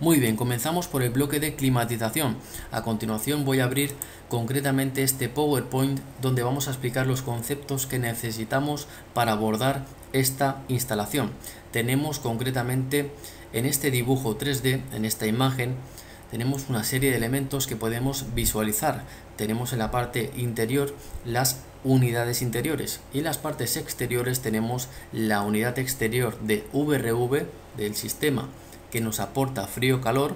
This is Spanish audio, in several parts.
Muy bien, comenzamos por el bloque de climatización. A continuación voy a abrir concretamente este PowerPoint donde vamos a explicar los conceptos que necesitamos para abordar esta instalación. Tenemos concretamente en este dibujo 3D, en esta imagen, tenemos una serie de elementos que podemos visualizar. Tenemos en la parte interior las unidades interiores y en las partes exteriores tenemos la unidad exterior de VRV del sistema que nos aporta frío-calor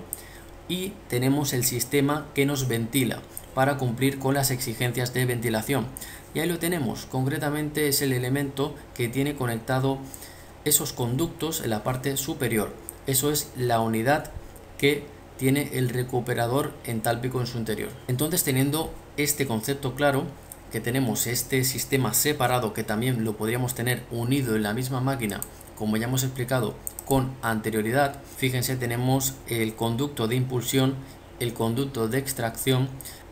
y tenemos el sistema que nos ventila para cumplir con las exigencias de ventilación. Y ahí lo tenemos, concretamente es el elemento que tiene conectado esos conductos en la parte superior. Eso es la unidad que tiene el recuperador entálpico en su interior. Entonces, teniendo este concepto claro, que tenemos este sistema separado que también lo podríamos tener unido en la misma máquina, como ya hemos explicado con anterioridad. Fíjense, tenemos el conducto de impulsión, el conducto de extracción,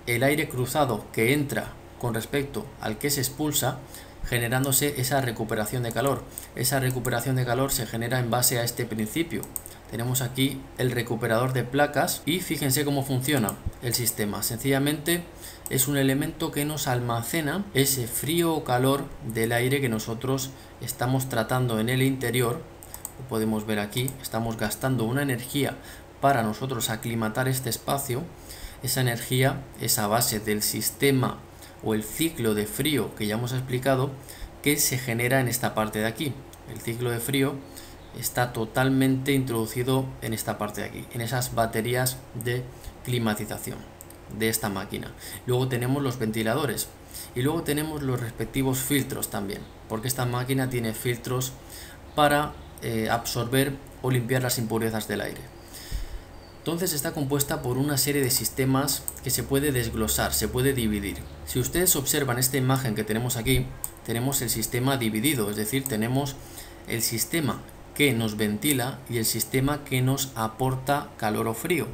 el aire cruzado que entra con respecto al que se expulsa, generándose esa recuperación de calor. Esa recuperación de calor se genera en base a este principio. Tenemos aquí el recuperador de placas y fíjense cómo funciona el sistema. Sencillamente es un elemento que nos almacena ese frío o calor del aire que nosotros estamos tratando en el interior. Lo podemos ver aquí, estamos gastando una energía para nosotros aclimatar este espacio. Esa energía es a base del sistema o el ciclo de frío que ya hemos explicado, que se genera en esta parte de aquí. El ciclo de frío está totalmente introducido en esta parte de aquí, en esas baterías de climatización de esta máquina. Luego tenemos los ventiladores y luego tenemos los respectivos filtros también, porque esta máquina tiene filtros para absorber o limpiar las impurezas del aire. Entonces está compuesta por una serie de sistemas que se puede desglosar, se puede dividir. Si ustedes observan esta imagen que tenemos aquí, tenemos el sistema dividido, es decir, tenemos el sistema que nos ventila y el sistema que nos aporta calor o frío.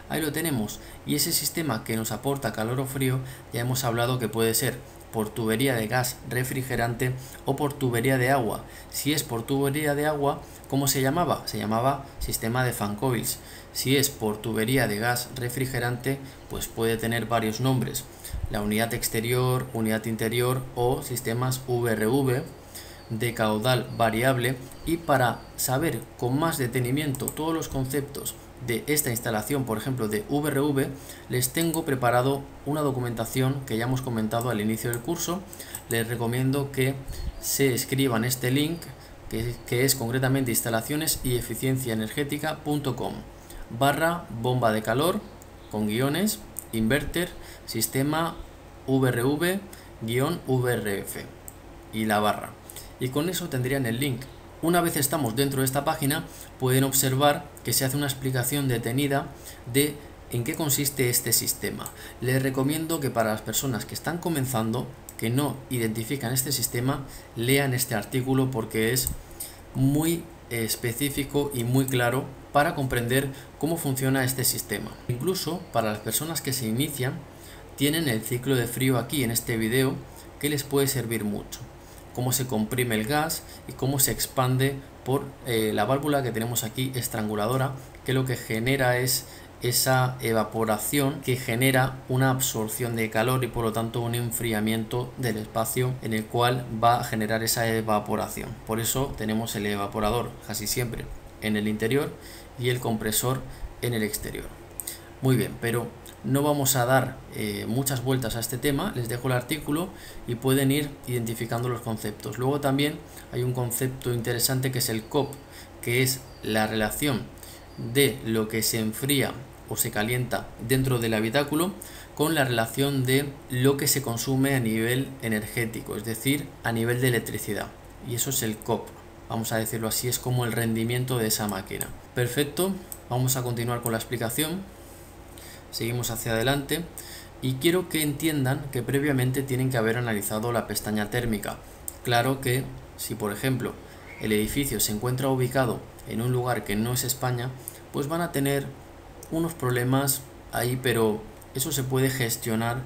Ahí lo tenemos, y ese sistema que nos aporta calor o frío ya hemos hablado que puede ser por tubería de gas refrigerante o por tubería de agua. Si es por tubería de agua, ¿cómo se llamaba? Se llamaba sistema de fan coils. Si es por tubería de gas refrigerante, pues puede tener varios nombres: la unidad exterior, unidad interior o sistemas VRV de caudal variable. Y para saber con más detenimiento todos los conceptos de esta instalación, por ejemplo de VRV, les tengo preparado una documentación que ya hemos comentado al inicio del curso. Les recomiendo que se escriban este link que es concretamente instalaciones y eficiencia energética.com/bomba de calor con guiones inverter sistema VRV-VRF y la barra, y con eso tendrían el link. Una vez estamos dentro de esta página, pueden observar que se hace una explicación detenida de en qué consiste este sistema. Les recomiendo que para las personas que están comenzando, que no identifican este sistema, lean este artículo porque es muy específico y muy claro para comprender cómo funciona este sistema. Incluso para las personas que se inician, tienen el ciclo de frío aquí en este video que les puede servir mucho. Cómo se comprime el gas y cómo se expande por la válvula que tenemos aquí estranguladora, que lo que genera es esa evaporación que genera una absorción de calor y por lo tanto un enfriamiento del espacio en el cual va a generar esa evaporación. Por eso tenemos el evaporador casi siempre en el interior y el compresor en el exterior. Muy bien, pero no vamos a dar muchas vueltas a este tema. Les dejo el artículo y pueden ir identificando los conceptos. Luego también hay un concepto interesante que es el COP, que es la relación de lo que se enfría o se calienta dentro del habitáculo con la relación de lo que se consume a nivel energético, es decir, a nivel de electricidad. Y eso es el COP, vamos a decirlo así, es como el rendimiento de esa máquina. Perfecto, vamos a continuar con la explicación. Seguimos hacia adelante y quiero que entiendan que previamente tienen que haber analizado la pestaña térmica. Claro que si por ejemplo el edificio se encuentra ubicado en un lugar que no es España, pues van a tener unos problemas ahí, pero eso se puede gestionar,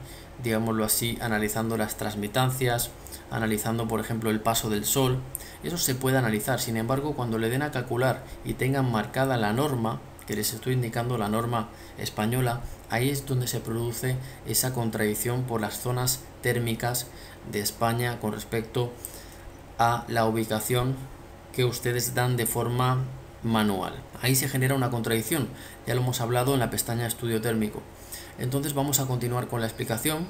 digámoslo así, analizando las transmitancias, analizando por ejemplo el paso del sol. Eso se puede analizar. Sin embargo, cuando le den a calcular y tengan marcada la norma que les estoy indicando la norma española, ahí es donde se produce esa contradicción por las zonas térmicas de España con respecto a la ubicación que ustedes dan de forma manual. Ahí se genera una contradicción, ya lo hemos hablado en la pestaña estudio térmico. Entonces vamos a continuar con la explicación.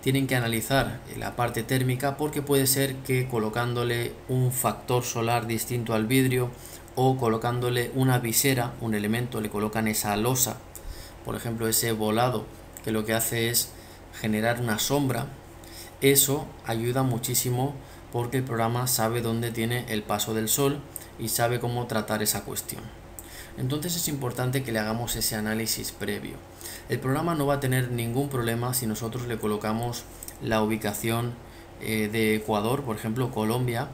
Tienen que analizar la parte térmica porque puede ser que colocándole un factor solar distinto al vidrio o colocándole una visera, un elemento, le colocan esa losa, por ejemplo ese volado, que lo que hace es generar una sombra. Eso ayuda muchísimo porque el programa sabe dónde tiene el paso del sol y sabe cómo tratar esa cuestión. Entonces es importante que le hagamos ese análisis previo. El programa no va a tener ningún problema si nosotros le colocamos la ubicación de Ecuador, por ejemplo Colombia,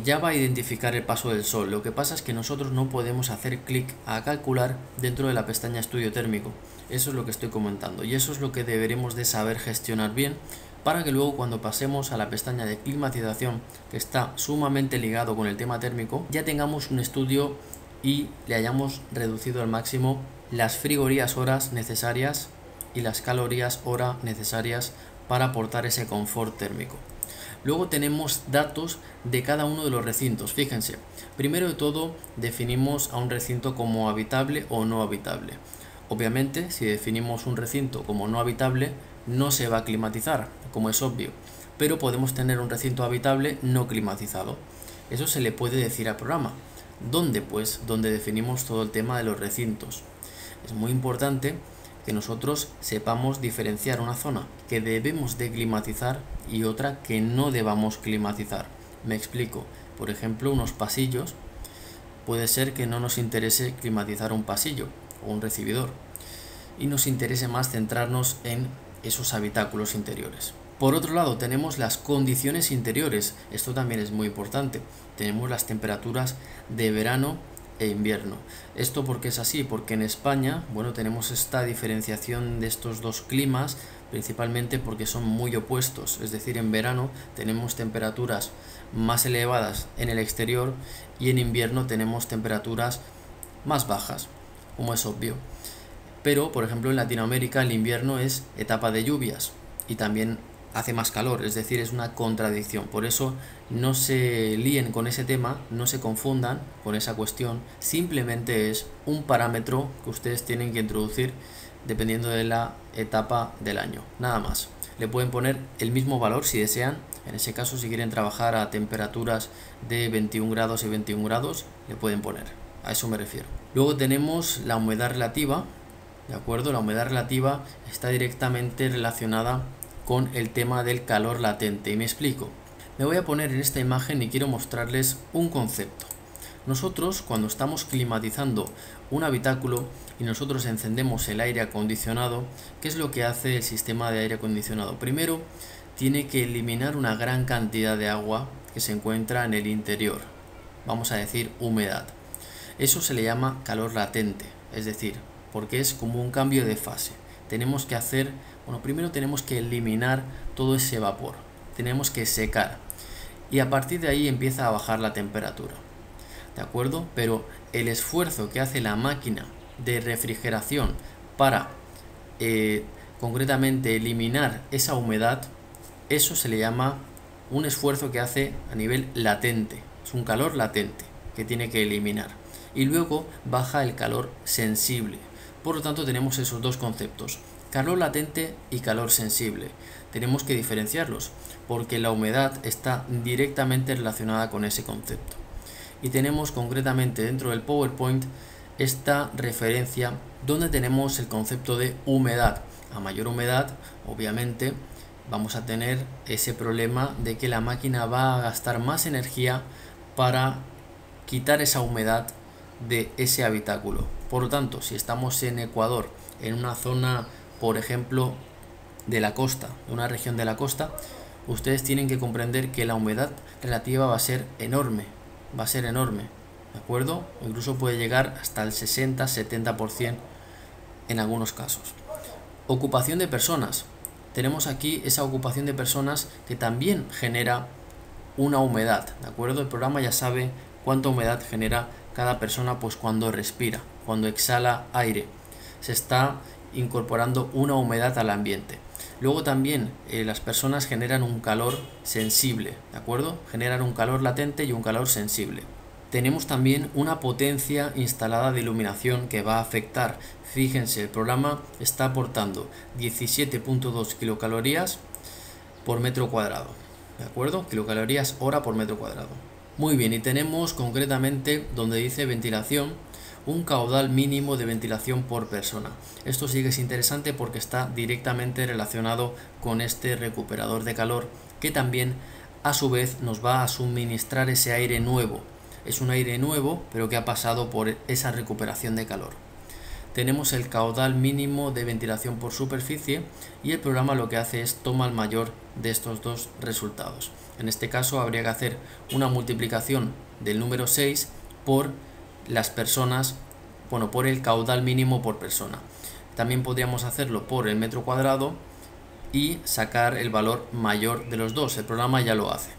ya va a identificar el paso del sol. Lo que pasa es que nosotros no podemos hacer clic a calcular dentro de la pestaña estudio térmico. Eso es lo que estoy comentando y eso es lo que deberemos de saber gestionar bien para que luego cuando pasemos a la pestaña de climatización, que está sumamente ligado con el tema térmico, ya tengamos un estudio y le hayamos reducido al máximo las frigorías horas necesarias y las calorías hora necesarias para aportar ese confort térmico. Luego tenemos datos de cada uno de los recintos. Fíjense, primero de todo definimos a un recinto como habitable o no habitable. Obviamente, si definimos un recinto como no habitable, no se va a climatizar, como es obvio, pero podemos tener un recinto habitable no climatizado. Eso se le puede decir al programa. ¿Dónde? Pues donde definimos todo el tema de los recintos. Es muy importante que nosotros sepamos diferenciar una zona que debemos de climatizar y otra que no debamos climatizar. Me explico. Por ejemplo, unos pasillos, puede ser que no nos interese climatizar un pasillo o un recibidor y nos interese más centrarnos en esos habitáculos interiores. Por otro lado, tenemos las condiciones interiores. Esto también es muy importante. Tenemos las temperaturas de verano e invierno. ¿Esto por qué es así? Porque en España, bueno, tenemos esta diferenciación de estos dos climas, principalmente porque son muy opuestos. Es decir, en verano tenemos temperaturas más elevadas en el exterior y en invierno tenemos temperaturas más bajas, como es obvio. Pero, por ejemplo, en Latinoamérica el invierno es etapa de lluvias y también hace más calor, es decir, es una contradicción. Por eso no se líen con ese tema, no se confundan con esa cuestión, simplemente es un parámetro que ustedes tienen que introducir dependiendo de la etapa del año, nada más. Le pueden poner el mismo valor si desean, en ese caso si quieren trabajar a temperaturas de 21 grados y 21 grados, le pueden poner, a eso me refiero. Luego tenemos la humedad relativa, ¿de acuerdo? La humedad relativa está directamente relacionada con el tema del calor latente. Y me explico. Me voy a poner en esta imagen y quiero mostrarles un concepto. Nosotros, cuando estamos climatizando un habitáculo y nosotros encendemos el aire acondicionado, ¿qué es lo que hace el sistema de aire acondicionado? Primero, tiene que eliminar una gran cantidad de agua que se encuentra en el interior. Vamos a decir humedad. Eso se le llama calor latente, es decir, porque es como un cambio de fase. Tenemos que hacer, bueno, primero tenemos que eliminar todo ese vapor, tenemos que secar y a partir de ahí empieza a bajar la temperatura, ¿de acuerdo? Pero el esfuerzo que hace la máquina de refrigeración para concretamente eliminar esa humedad, eso se le llama un esfuerzo que hace a nivel latente, es un calor latente que tiene que eliminar y luego baja el calor sensible. Por lo tanto tenemos esos dos conceptos, calor latente y calor sensible. Tenemos que diferenciarlos porque la humedad está directamente relacionada con ese concepto. Y tenemos concretamente dentro del PowerPoint esta referencia donde tenemos el concepto de humedad. A mayor humedad, obviamente, vamos a tener ese problema de que la máquina va a gastar más energía para quitar esa humedad de ese habitáculo. Por lo tanto, si estamos en Ecuador, en una zona, por ejemplo, de la costa, de una región de la costa, ustedes tienen que comprender que la humedad relativa va a ser enorme, ¿de acuerdo? Incluso puede llegar hasta el 60-70% en algunos casos. Ocupación de personas. Tenemos aquí esa ocupación de personas que también genera una humedad, ¿de acuerdo? El programa ya sabe cuánta humedad genera cada persona pues cuando respira. cuando exhala aire. Se está incorporando una humedad al ambiente. Luego también las personas generan un calor sensible, ¿de acuerdo? Generan un calor latente y un calor sensible. Tenemos también una potencia instalada de iluminación que va a afectar. Fíjense, el programa está aportando 17.2 kilocalorías por metro cuadrado, ¿de acuerdo? Kilocalorías hora por metro cuadrado. Muy bien, y tenemos concretamente donde dice ventilación, un caudal mínimo de ventilación por persona. Esto sí que es interesante porque está directamente relacionado con este recuperador de calor, que también a su vez nos va a suministrar ese aire nuevo. Es un aire nuevo, pero que ha pasado por esa recuperación de calor. Tenemos el caudal mínimo de ventilación por superficie y el programa lo que hace es toma el mayor de estos dos resultados. En este caso habría que hacer una multiplicación del número 6 por las personas, bueno, por el caudal mínimo por persona. También podríamos hacerlo por el metro cuadrado y sacar el valor mayor de los dos. El programa ya lo hace.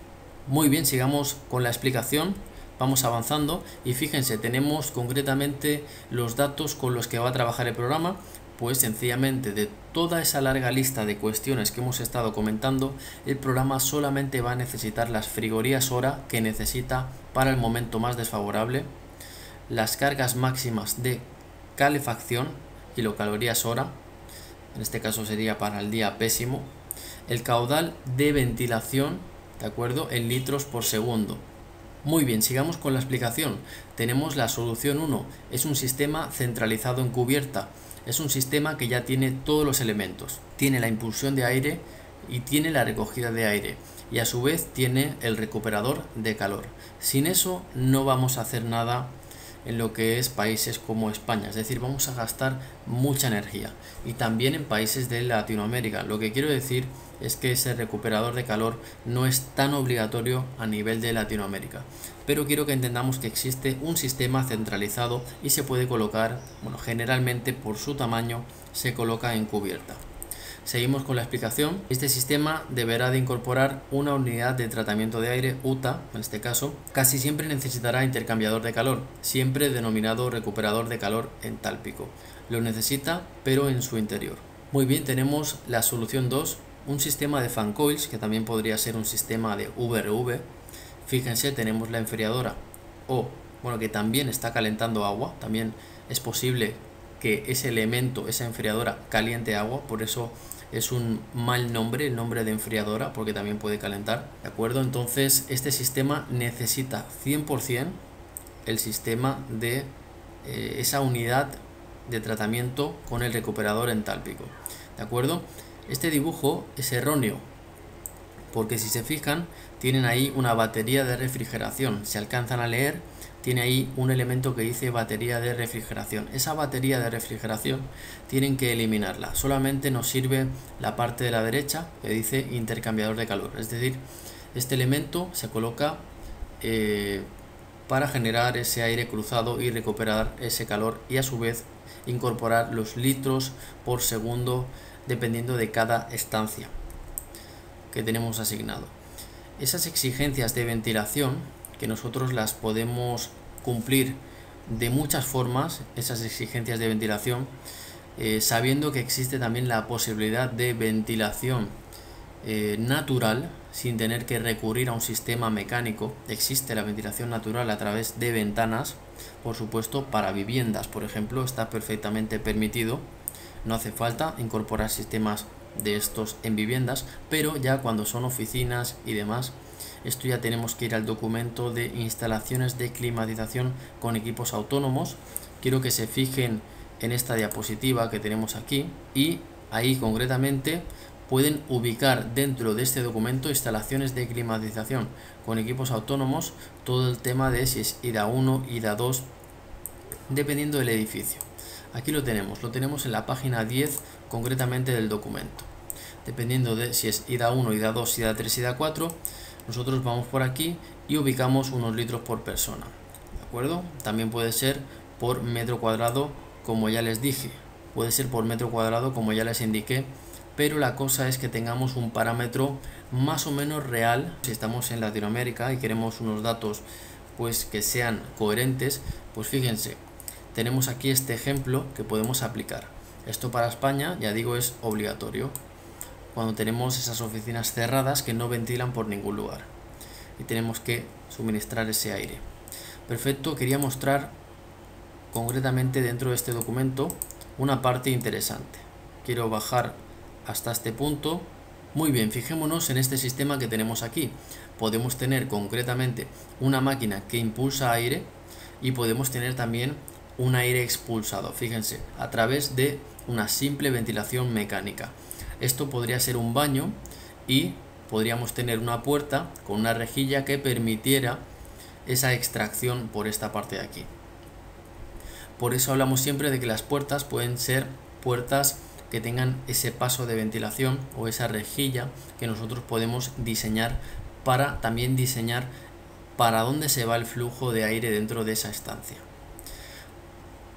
Muy bien, sigamos con la explicación. Vamos avanzando y fíjense, tenemos concretamente los datos con los que va a trabajar el programa. Pues sencillamente de toda esa larga lista de cuestiones que hemos estado comentando, el programa solamente va a necesitar las frigorías hora que necesita para el momento más desfavorable, las cargas máximas de calefacción, kilocalorías hora, en este caso sería para el día pésimo, el caudal de ventilación, ¿de acuerdo?, en litros por segundo. Muy bien, sigamos con la explicación. Tenemos la solución 1, es un sistema centralizado en cubierta, es un sistema que ya tiene todos los elementos, tiene la impulsión de aire y tiene la recogida de aire y a su vez tiene el recuperador de calor. Sin eso no vamos a hacer nada en lo que es países como España, es decir, vamos a gastar mucha energía, y también en países de Latinoamérica. Lo que quiero decir es que ese recuperador de calor no es tan obligatorio a nivel de Latinoamérica, pero quiero que entendamos que existe un sistema centralizado y se puede colocar, bueno, generalmente por su tamaño se coloca en cubierta. Seguimos con la explicación. Este sistema deberá de incorporar una unidad de tratamiento de aire, UTA, en este caso. Casi siempre necesitará intercambiador de calor, siempre denominado recuperador de calor entálpico. Lo necesita, pero en su interior. Muy bien, tenemos la solución 2, un sistema de fan coils, que también podría ser un sistema de VRV. Fíjense, tenemos la enfriadora, que también está calentando agua. También es posible que ese elemento, esa enfriadora, caliente agua, por eso es un mal nombre, el nombre de enfriadora, porque también puede calentar, ¿de acuerdo? Entonces este sistema necesita 100% el sistema de esa unidad de tratamiento con el recuperador entálpico, ¿de acuerdo? Este dibujo es erróneo, porque si se fijan, tienen ahí una batería de refrigeración. Si alcanzan a leer, tiene ahí un elemento que dice batería de refrigeración. Esa batería de refrigeración tienen que eliminarla. Solamente nos sirve la parte de la derecha que dice intercambiador de calor. Es decir, este elemento se coloca para generar ese aire cruzado y recuperar ese calor, y a su vez incorporar los litros por segundo dependiendo de cada estancia que tenemos asignado. Esas exigencias de ventilación, que nosotros las podemos cumplir de muchas formas, esas exigencias de ventilación, sabiendo que existe también la posibilidad de ventilación natural, sin tener que recurrir a un sistema mecánico. Existe la ventilación natural a través de ventanas, por supuesto, para viviendas, por ejemplo, está perfectamente permitido. No hace falta incorporar sistemas de estos en viviendas, pero ya cuando son oficinas y demás, esto ya tenemos que ir al documento de instalaciones de climatización con equipos autónomos. Quiero que se fijen en esta diapositiva que tenemos aquí, y ahí concretamente pueden ubicar dentro de este documento instalaciones de climatización con equipos autónomos, todo el tema de si es IDA 1, IDA 2, dependiendo del edificio. Aquí lo tenemos en la página 10 concretamente del documento. Dependiendo de si es IDA 1, IDA 2, IDA 3, IDA 4, nosotros vamos por aquí y ubicamos unos litros por persona, ¿de acuerdo? También puede ser por metro cuadrado, como ya les dije, puede ser por metro cuadrado, como ya les indiqué, pero la cosa es que tengamos un parámetro más o menos real. Si estamos en Latinoamérica y queremos unos datos pues que sean coherentes, pues fíjense, tenemos aquí este ejemplo que podemos aplicar. Esto para España, ya digo, es obligatorio cuando tenemos esas oficinas cerradas que no ventilan por ningún lugar y tenemos que suministrar ese aire. Perfecto, quería mostrar concretamente dentro de este documento una parte interesante. Quiero bajar hasta este punto. Muy bien, fijémonos en este sistema que tenemos aquí. Podemos tener concretamente una máquina que impulsa aire y podemos tener también un aire expulsado, fíjense, a través de una simple ventilación mecánica. Esto podría ser un baño y podríamos tener una puerta con una rejilla que permitiera esa extracción por esta parte de aquí. Por eso hablamos siempre de que las puertas pueden ser puertas que tengan ese paso de ventilación o esa rejilla que nosotros podemos diseñar para también diseñar para dónde se va el flujo de aire dentro de esa estancia.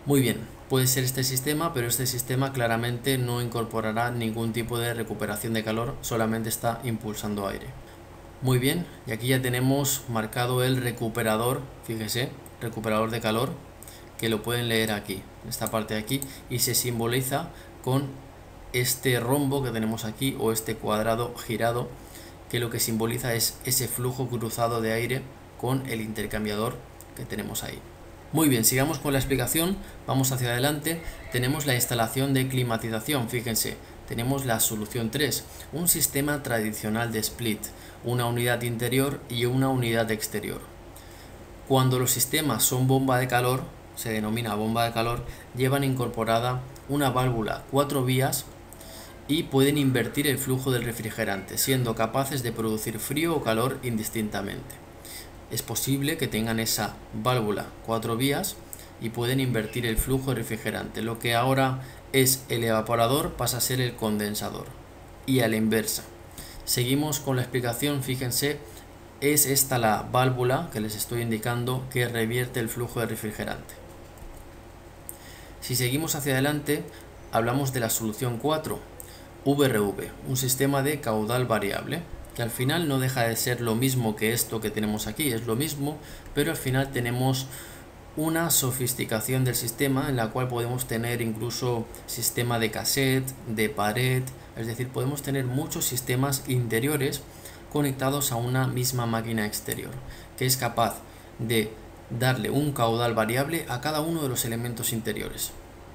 Muy bien, puede ser este sistema, pero este sistema claramente no incorporará ningún tipo de recuperación de calor, solamente está impulsando aire. Muy bien, y aquí ya tenemos marcado el recuperador, fíjese, recuperador de calor, que lo pueden leer aquí, en esta parte de aquí, y se simboliza con este rombo que tenemos aquí o este cuadrado girado, que lo que simboliza es ese flujo cruzado de aire con el intercambiador que tenemos ahí. Muy bien, sigamos con la explicación, vamos hacia adelante. Tenemos la instalación de climatización, fíjense, tenemos la solución 3, un sistema tradicional de split, una unidad interior y una unidad exterior. Cuando los sistemas son bomba de calor, se denomina bomba de calor, llevan incorporada una válvula 4 vías y pueden invertir el flujo del refrigerante, siendo capaces de producir frío o calor indistintamente. Es posible que tengan esa válvula 4 vías y pueden invertir el flujo de refrigerante. Lo que ahora es el evaporador pasa a ser el condensador. Y a la inversa. Seguimos con la explicación, fíjense, es esta la válvula que les estoy indicando que revierte el flujo de refrigerante. Si seguimos hacia adelante, hablamos de la solución 4, VRV, un sistema de caudal variable, que al final no deja de ser lo mismo que esto que tenemos aquí, es lo mismo, pero al final tenemos una sofisticación del sistema en la cual podemos tener incluso sistema de cassette, de pared, es decir, podemos tener muchos sistemas interiores conectados a una misma máquina exterior, que es capaz de darle un caudal variable a cada uno de los elementos interiores.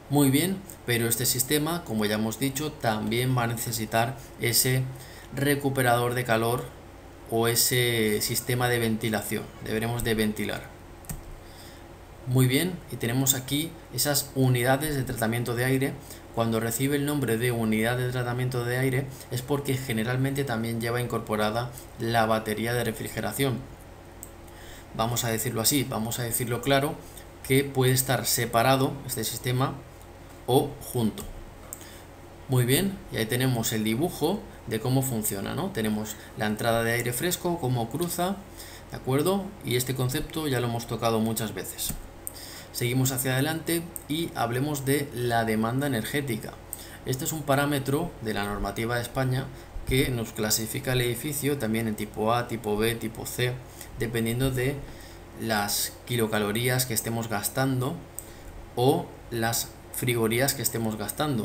Muy bien, pero este sistema, como ya hemos dicho, también va a necesitar ese recuperador de calor o ese sistema de ventilación. Deberemos de ventilar. Muy bien, y tenemos aquí esas unidades de tratamiento de aire. Cuando recibe el nombre de unidad de tratamiento de aire es porque generalmente también lleva incorporada la batería de refrigeración. Vamos a decirlo así, vamos a decirlo claro, que puede estar separado este sistema o junto. Muy bien, y ahí tenemos el dibujo de cómo funciona, ¿no? Tenemos la entrada de aire fresco, cómo cruza, ¿de acuerdo? Y este concepto ya lo hemos tocado muchas veces. Seguimos hacia adelante y hablemos de la demanda energética. Este es un parámetro de la normativa de España que nos clasifica el edificio también en tipo A, tipo B, tipo C, dependiendo de las kilocalorías que estemos gastando o las frigorías que estemos gastando,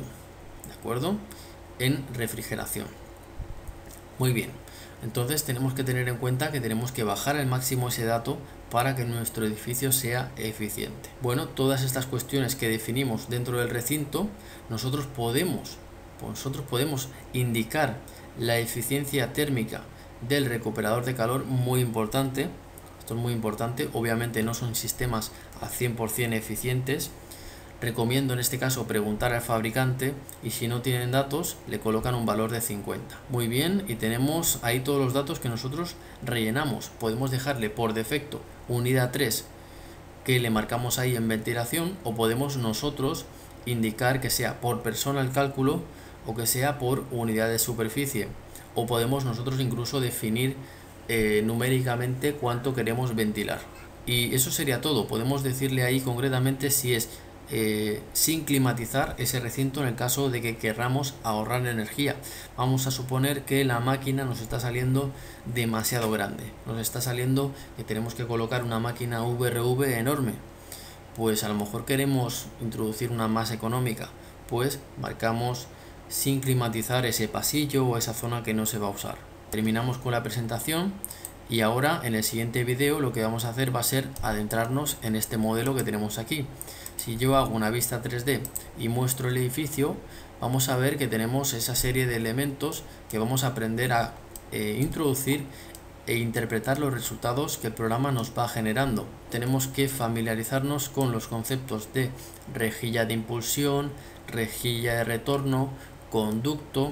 ¿de acuerdo? En refrigeración. Muy bien, entonces tenemos que tener en cuenta que tenemos que bajar al máximo ese dato para que nuestro edificio sea eficiente. Bueno, todas estas cuestiones que definimos dentro del recinto, nosotros podemos indicar la eficiencia térmica del recuperador de calor, muy importante. Esto es muy importante, obviamente no son sistemas a 100% eficientes. Recomiendo en este caso preguntar al fabricante y si no tienen datos le colocan un valor de 50. Muy bien, y tenemos ahí todos los datos que nosotros rellenamos. Podemos dejarle por defecto unidad 3 que le marcamos ahí en ventilación, o podemos nosotros indicar que sea por persona el cálculo o que sea por unidad de superficie, o podemos nosotros incluso definir numéricamente cuánto queremos ventilar. Y eso sería todo. Podemos decirle ahí concretamente si es sin climatizar ese recinto en el caso de que querramos ahorrar energía. Vamos a suponer que la máquina nos está saliendo demasiado grande, nos está saliendo que tenemos que colocar una máquina VRV enorme. Pues a lo mejor queremos introducir una más económica, pues marcamos sin climatizar ese pasillo o esa zona que no se va a usar. Terminamos con la presentación y ahora en el siguiente vídeo lo que vamos a hacer va a ser adentrarnos en este modelo que tenemos aquí. Si yo hago una vista 3D y muestro el edificio, vamos a ver que tenemos esa serie de elementos que vamos a aprender a introducir e interpretar los resultados que el programa nos va generando. Tenemos que familiarizarnos con los conceptos de rejilla de impulsión, rejilla de retorno, conducto,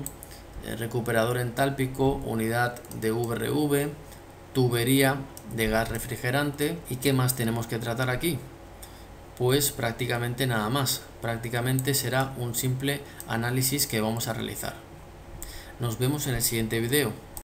recuperador entálpico, unidad de VRV, tubería de gas refrigerante. ¿Y qué más tenemos que tratar aquí? Pues prácticamente nada más. Prácticamente será un simple análisis que vamos a realizar. Nos vemos en el siguiente video.